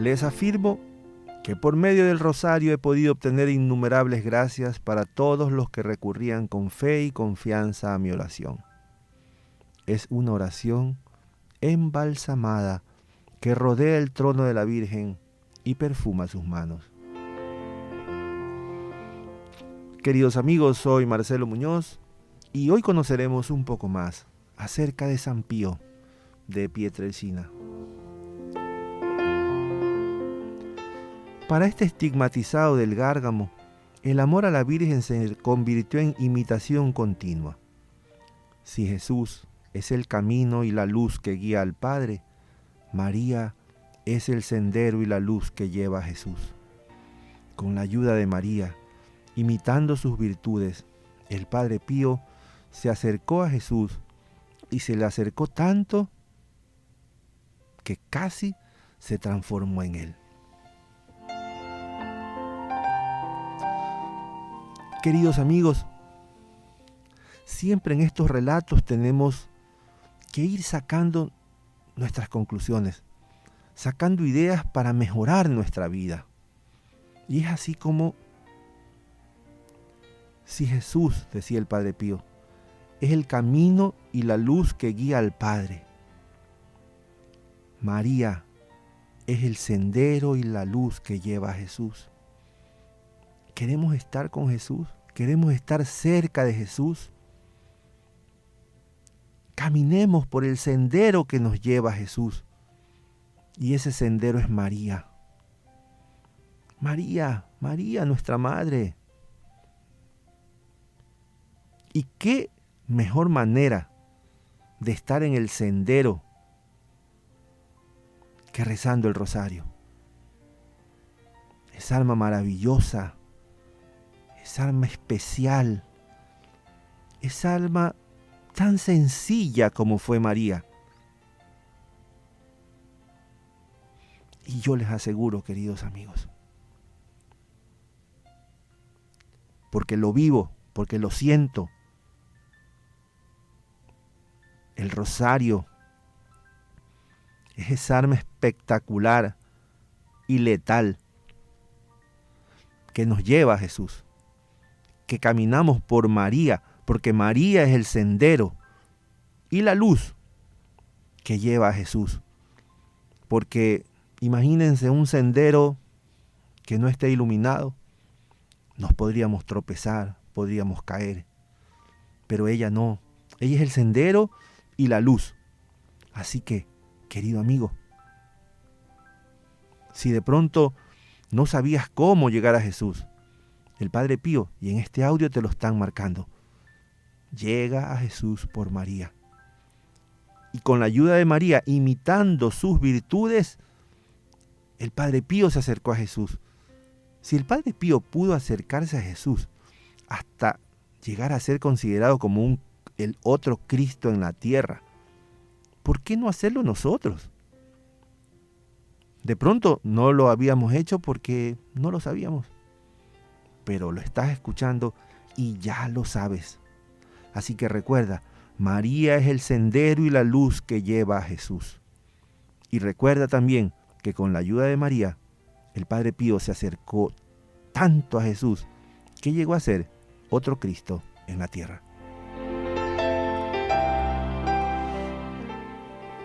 Les afirmo que por medio del rosario he podido obtener innumerables gracias para todos los que recurrían con fe y confianza a mi oración. Es una oración embalsamada que rodea el trono de la Virgen y perfuma sus manos. Queridos amigos, soy Marcelo Muñoz y hoy conoceremos un poco más acerca de San Pío de Pietrelcina. Para este estigmatizado del Gárgamo, el amor a la Virgen se convirtió en imitación continua. Si Jesús es el camino y la luz que guía al Padre, María es el sendero y la luz que lleva a Jesús. Con la ayuda de María, imitando sus virtudes, el Padre Pío se acercó a Jesús y se le acercó tanto que casi se transformó en él. Queridos amigos, siempre en estos relatos tenemos que ir sacando nuestras conclusiones, sacando ideas para mejorar nuestra vida. Y es así como si Jesús, decía el Padre Pío, es el camino y la luz que guía al Padre. María es el sendero y la luz que lleva a Jesús. ¿Queremos estar con Jesús? ¿Queremos estar cerca de Jesús? Caminemos por el sendero que nos lleva a Jesús. Y ese sendero es María. María, nuestra Madre. ¿Y qué mejor manera de estar en el sendero que rezando el rosario? Esa alma maravillosa, esa alma especial, esa alma tan sencilla como fue María. Y yo les aseguro, queridos amigos, porque lo vivo, porque lo siento, el rosario es esa arma espectacular y letal que nos lleva a Jesús, que caminamos por María, porque María es el sendero y la luz que lleva a Jesús. Porque imagínense un sendero que no esté iluminado, nos podríamos tropezar, podríamos caer, pero ella no, ella es el sendero y la luz. Así que, querido amigo, si de pronto no sabías cómo llegar a Jesús, el Padre Pío, y en este audio te lo están marcando, llega a Jesús por María. Y con la ayuda de María, imitando sus virtudes, el Padre Pío se acercó a Jesús. Si el Padre Pío pudo acercarse a Jesús hasta llegar a ser considerado como el otro Cristo en la tierra, ¿por qué no hacerlo nosotros? De pronto no lo habíamos hecho porque no lo sabíamos, pero lo estás escuchando y ya lo sabes. Así que recuerda, María es el sendero y la luz que lleva a Jesús. Y recuerda también que con la ayuda de María, el Padre Pío se acercó tanto a Jesús que llegó a ser otro Cristo en la tierra.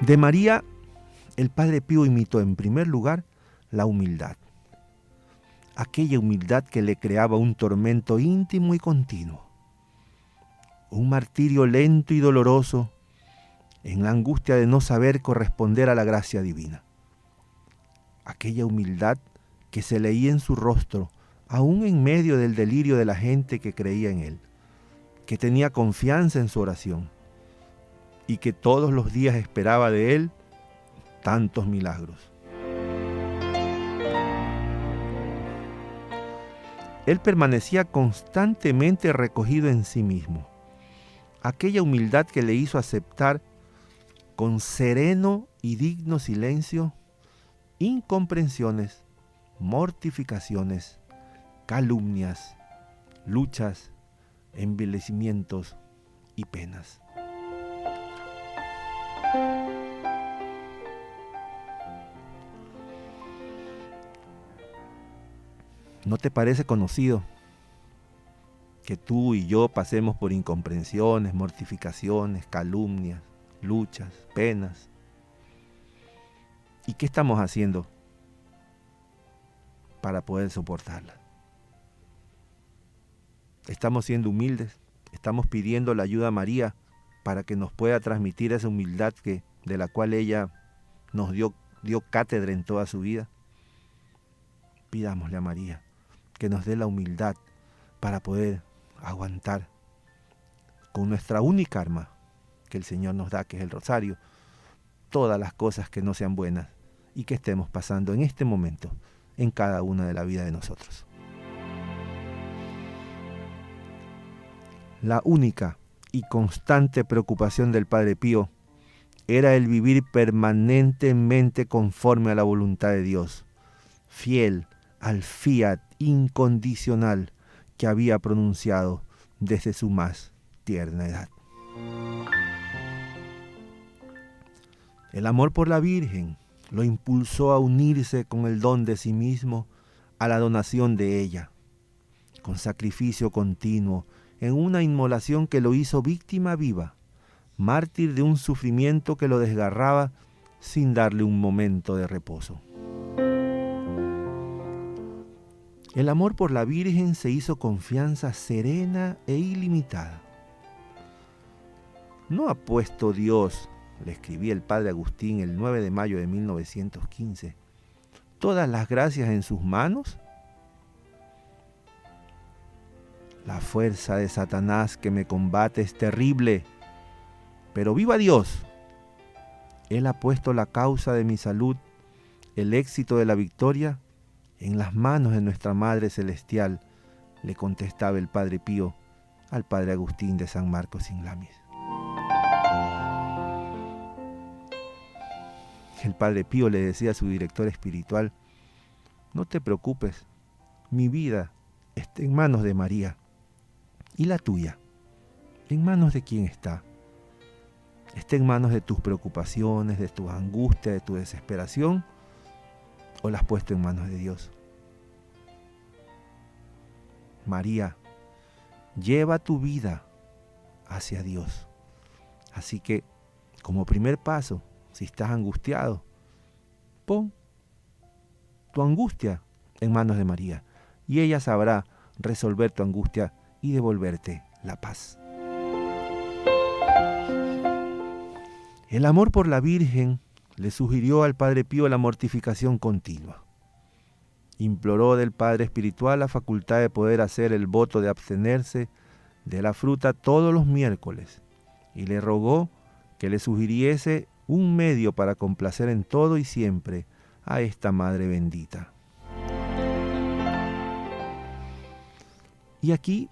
De María, el Padre Pío imitó en primer lugar la humildad. Aquella humildad que le creaba un tormento íntimo y continuo. Un martirio lento y doloroso en la angustia de no saber corresponder a la gracia divina. Aquella humildad que se leía en su rostro, aún en medio del delirio de la gente que creía en él, que tenía confianza en su oración y que todos los días esperaba de él tantos milagros. Él permanecía constantemente recogido en sí mismo. Aquella humildad que le hizo aceptar con sereno y digno silencio incomprensiones, mortificaciones, calumnias, luchas, envilecimientos y penas. ¿No te parece conocido que tú y yo pasemos por incomprensiones, mortificaciones, calumnias, luchas, penas? ¿Y qué estamos haciendo para poder soportarlas? Estamos siendo humildes, estamos pidiendo la ayuda a María para que nos pueda transmitir esa humildad de la cual ella nos dio cátedra en toda su vida. Pidámosle a María que nos dé la humildad para poder aguantar con nuestra única arma que el Señor nos da, que es el rosario, todas las cosas que no sean buenas y que estemos pasando en este momento en cada una de la vida de nosotros. La única y constante preocupación del Padre Pío era el vivir permanentemente conforme a la voluntad de Dios, fiel al fiat incondicional que había pronunciado desde su más tierna edad. El amor por la Virgen lo impulsó a unirse con el don de sí mismo a la donación de ella, con sacrificio continuo, en una inmolación que lo hizo víctima viva, mártir de un sufrimiento que lo desgarraba sin darle un momento de reposo. El amor por la Virgen se hizo confianza serena e ilimitada. ¿No ha puesto Dios, le escribía el padre Agustín el 9 de mayo de 1915, todas las gracias en sus manos? La fuerza de Satanás que me combate es terrible, pero ¡viva Dios! Él ha puesto la causa de mi salud, el éxito de la victoria, en las manos de nuestra Madre Celestial, le contestaba el Padre Pío al Padre Agustín de San Marcos in Lamis. El Padre Pío le decía a su director espiritual: no te preocupes, mi vida está en manos de María. ¿Y la tuya? ¿En manos de quién está? ¿Está en manos de tus preocupaciones, de tu angustia, de tu desesperación? ¿O la has puesto en manos de Dios? María, lleva tu vida hacia Dios. Así que, como primer paso, si estás angustiado, pon tu angustia en manos de María y ella sabrá resolver tu angustia y devolverte la paz. El amor por la Virgen le sugirió al Padre Pío la mortificación continua. Imploró del Padre Espiritual la facultad de poder hacer el voto de abstenerse de la fruta todos los miércoles y le rogó que le sugiriese un medio para complacer en todo y siempre a esta Madre bendita. Y aquí,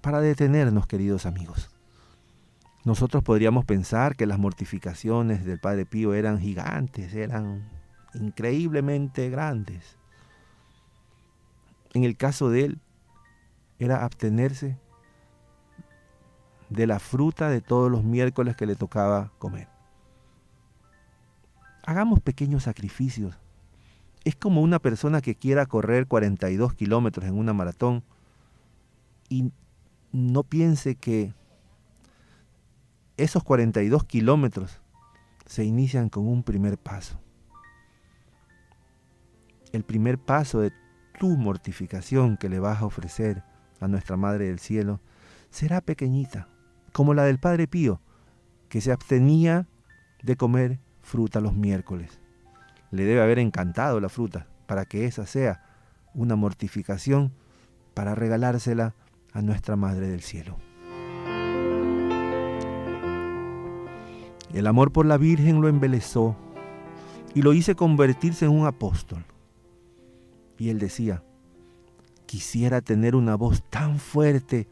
para detenernos, queridos amigos, nosotros podríamos pensar que las mortificaciones del Padre Pío eran gigantes, eran increíblemente grandes. En el caso de él, era abstenerse de la fruta de todos los miércoles que le tocaba comer. Hagamos pequeños sacrificios. Es como una persona que quiera correr 42 kilómetros en una maratón y no piense que esos 42 kilómetros se inician con un primer paso. El primer paso de tu mortificación que le vas a ofrecer a nuestra Madre del Cielo será pequeñita, como la del Padre Pío, que se abstenía de comer fruta los miércoles. Le debe haber encantado la fruta para que esa sea una mortificación para regalársela a nuestra Madre del Cielo. El amor por la Virgen lo embelesó y lo hizo convertirse en un apóstol. Y él decía: quisiera tener una voz tan fuerte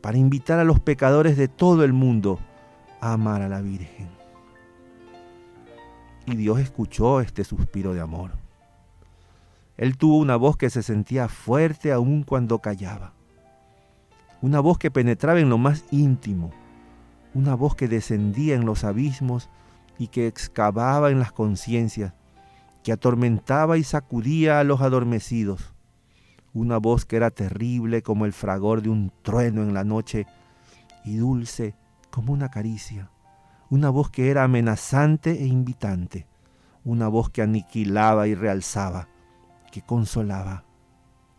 para invitar a los pecadores de todo el mundo a amar a la Virgen. Y Dios escuchó este suspiro de amor. Él tuvo una voz que se sentía fuerte aun cuando callaba. Una voz que penetraba en lo más íntimo. Una voz que descendía en los abismos y que excavaba en las conciencias, que atormentaba y sacudía a los adormecidos. una voz que era terrible como el fragor de un trueno en la noche y dulce como una caricia, una voz que era amenazante e invitante, una voz que aniquilaba y realzaba, que consolaba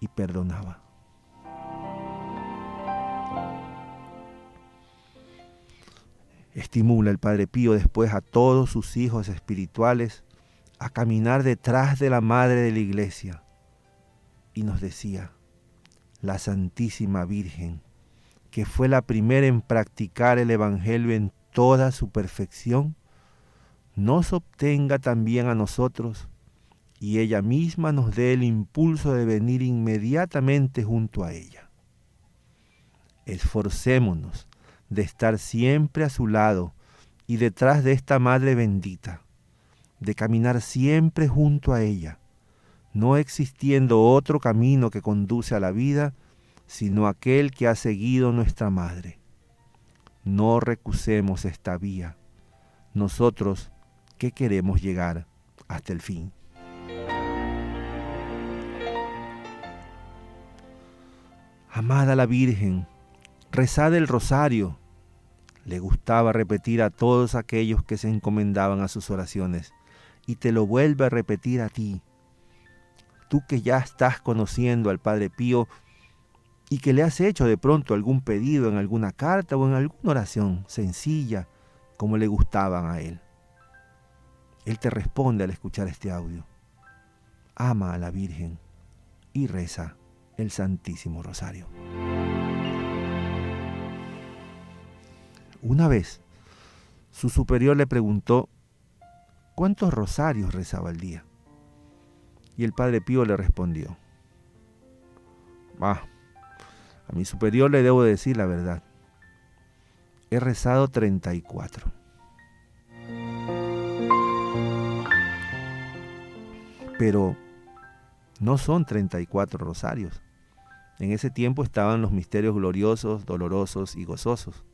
y perdonaba. Estimula el Padre Pío después a todos sus hijos espirituales a caminar detrás de la Madre de la Iglesia. Y nos decía, la Santísima Virgen, que fue la primera en practicar el Evangelio en toda su perfección, nos obtenga también a nosotros y ella misma nos dé el impulso de venir inmediatamente junto a ella. Esforcémonos de estar siempre a su lado y detrás de esta Madre bendita, de caminar siempre junto a ella, no existiendo otro camino que conduce a la vida, sino aquel que ha seguido nuestra Madre. No recusemos esta vía, nosotros que queremos llegar hasta el fin. Amada la Virgen, rezad el rosario. Le gustaba repetir a todos aquellos que se encomendaban a sus oraciones, y te lo vuelve a repetir a ti. Tú que ya estás conociendo al Padre Pío y que le has hecho de pronto algún pedido en alguna carta o en alguna oración sencilla como le gustaban a él. Él te responde al escuchar este audio. Ama a la Virgen y reza el Santísimo Rosario. Una vez, su superior le preguntó cuántos rosarios rezaba al día. Y el Padre Pío le respondió, a mi superior le debo decir la verdad. He rezado 34. Pero no son 34 rosarios. En ese tiempo estaban los misterios gloriosos, dolorosos y gozosos.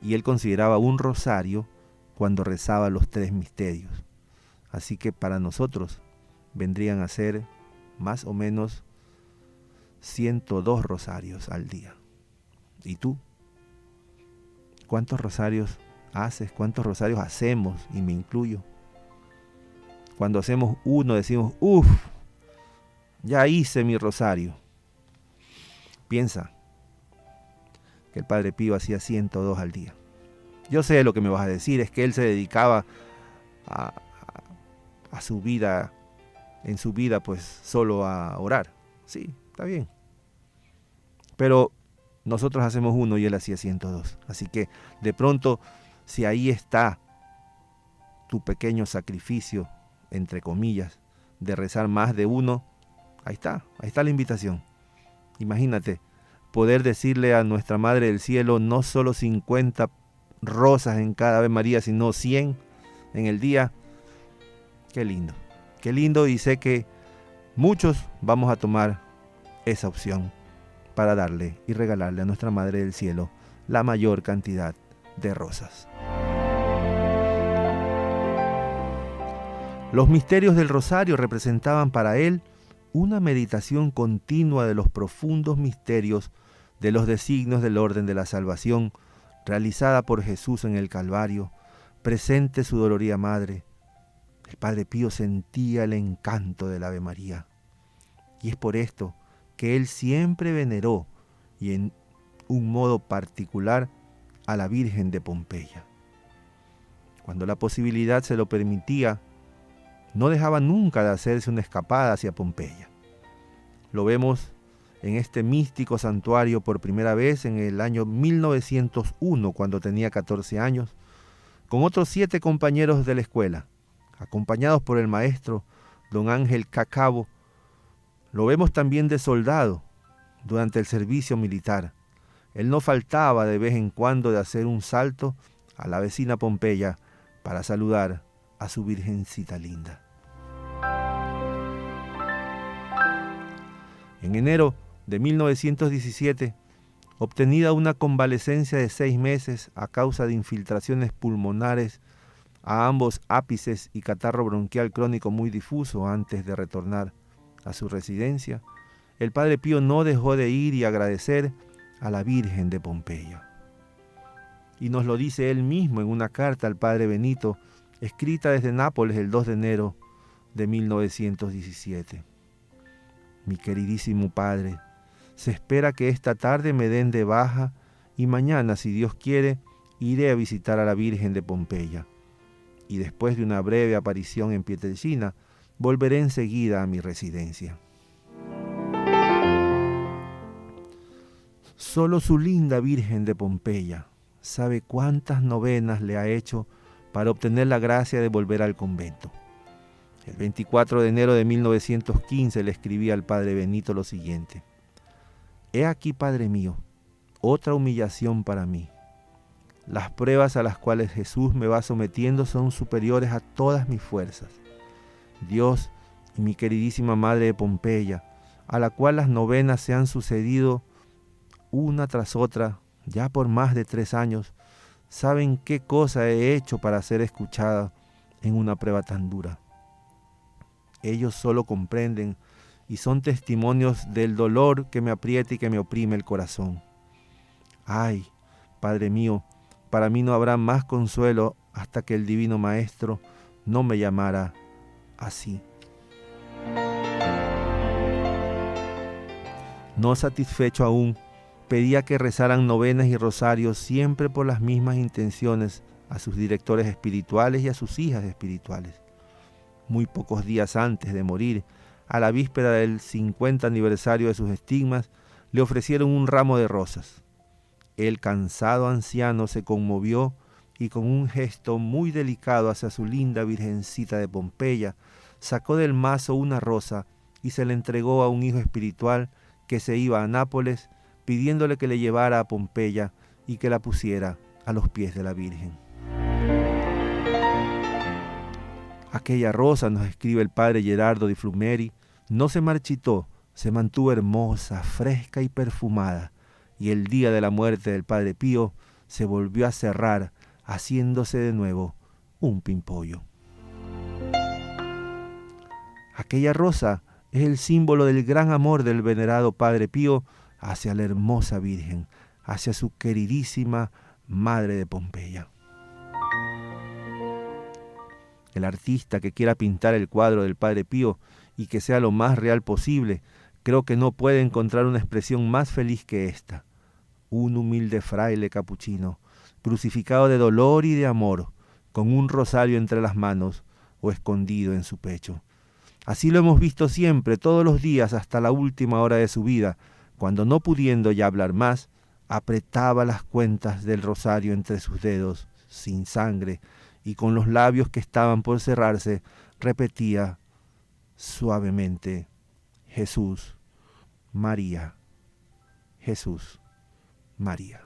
Y él consideraba un rosario cuando rezaba los 3 misterios. Así que para nosotros vendrían a ser más o menos 102 rosarios al día. ¿Y tú? ¿Cuántos rosarios haces? ¿Cuántos rosarios hacemos? Y me incluyo. Cuando hacemos uno decimos, uff, ya hice mi rosario. Piensa que el Padre Pío hacía 102 al día. Yo sé lo que me vas a decir, es que él se dedicaba a su vida, en su vida pues solo a orar. Sí, está bien. Pero nosotros hacemos uno y él hacía 102. Así que de pronto, si ahí está tu pequeño sacrificio, entre comillas, de rezar más de uno, ahí está la invitación. Imagínate, poder decirle a nuestra Madre del Cielo no solo 50 rosas en cada Ave María, sino 100 en el día. Qué lindo, y sé que muchos vamos a tomar esa opción para darle y regalarle a nuestra Madre del Cielo la mayor cantidad de rosas. Los misterios del rosario representaban para él una meditación continua de los profundos misterios de los designios del orden de la salvación realizada por Jesús en el Calvario, presente su doloría madre. El Padre Pío sentía el encanto del Ave María. Y es por esto que él siempre veneró, y en un modo particular, a la Virgen de Pompeya. Cuando la posibilidad se lo permitía, no dejaba nunca de hacerse una escapada hacia Pompeya. Lo vemos en este místico santuario por primera vez en el año 1901, cuando tenía 14 años, con otros 7 compañeros de la escuela, acompañados por el maestro don Ángel Cacabo. Lo vemos también de soldado durante el servicio militar. Él no faltaba de vez en cuando de hacer un salto a la vecina Pompeya para saludar a su virgencita linda. En enero de 1917, obtenida una convalecencia de 6 meses a causa de infiltraciones pulmonares a ambos ápices y catarro bronquial crónico muy difuso antes de retornar a su residencia, el Padre Pío no dejó de ir y agradecer a la Virgen de Pompeya. Y nos lo dice él mismo en una carta al Padre Benito, escrita desde Nápoles el 2 de enero de 1917. Mi queridísimo Padre, se espera que esta tarde me den de baja y mañana, si Dios quiere, iré a visitar a la Virgen de Pompeya. Y después de una breve aparición en Pietrelcina, volveré enseguida a mi residencia. Solo su linda Virgen de Pompeya sabe cuántas novenas le ha hecho para obtener la gracia de volver al convento. El 24 de enero de 1915 le escribí al Padre Benito lo siguiente: «He aquí, Padre mío, otra humillación para mí. Las pruebas a las cuales Jesús me va sometiendo son superiores a todas mis fuerzas. Dios y mi queridísima Madre de Pompeya, a la cual las novenas se han sucedido una tras otra, ya por más de 3 años, saben qué cosa he hecho para ser escuchada en una prueba tan dura. Ellos solo comprenden y son testimonios del dolor que me aprieta y que me oprime el corazón. Ay, Padre mío, para mí no habrá más consuelo hasta que el Divino Maestro no me llamara así». No satisfecho aún, pedía que rezaran novenas y rosarios siempre por las mismas intenciones a sus directores espirituales y a sus hijas espirituales. Muy pocos días antes de morir, a la víspera del 50 aniversario de sus estigmas, le ofrecieron un ramo de rosas. El cansado anciano se conmovió y con un gesto muy delicado hacia su linda Virgencita de Pompeya, sacó del mazo una rosa y se la entregó a un hijo espiritual que se iba a Nápoles, pidiéndole que le llevara a Pompeya y que la pusiera a los pies de la Virgen. Aquella rosa, nos escribe el padre Gerardo di Flumeri, no se marchitó, se mantuvo hermosa, fresca y perfumada, y el día de la muerte del Padre Pío se volvió a cerrar, haciéndose de nuevo un pimpollo. Aquella rosa es el símbolo del gran amor del venerado Padre Pío hacia la hermosa Virgen, hacia su queridísima Madre de Pompeya. El artista que quiera pintar el cuadro del Padre Pío y que sea lo más real posible, creo que no puede encontrar una expresión más feliz que esta. Un humilde fraile capuchino, crucificado de dolor y de amor, con un rosario entre las manos o escondido en su pecho. Así lo hemos visto siempre, todos los días, hasta la última hora de su vida, cuando no pudiendo ya hablar más, apretaba las cuentas del rosario entre sus dedos, sin sangre, y con los labios que estaban por cerrarse, repetía suavemente: Jesús, María, Jesús, María.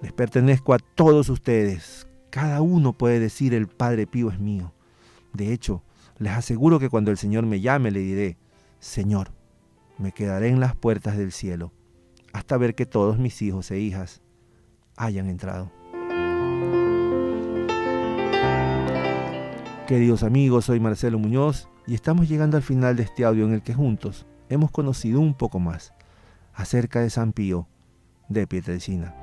Les pertenezco a todos ustedes. Cada uno puede decir: el Padre Pío es mío. De hecho, les aseguro que cuando el Señor me llame le diré: Señor, me quedaré en las puertas del cielo hasta ver que todos mis hijos e hijas hayan entrado. Queridos amigos, soy Marcelo Muñoz y estamos llegando al final de este audio en el que juntos hemos conocido un poco más acerca de San Pío de Pietrelcina.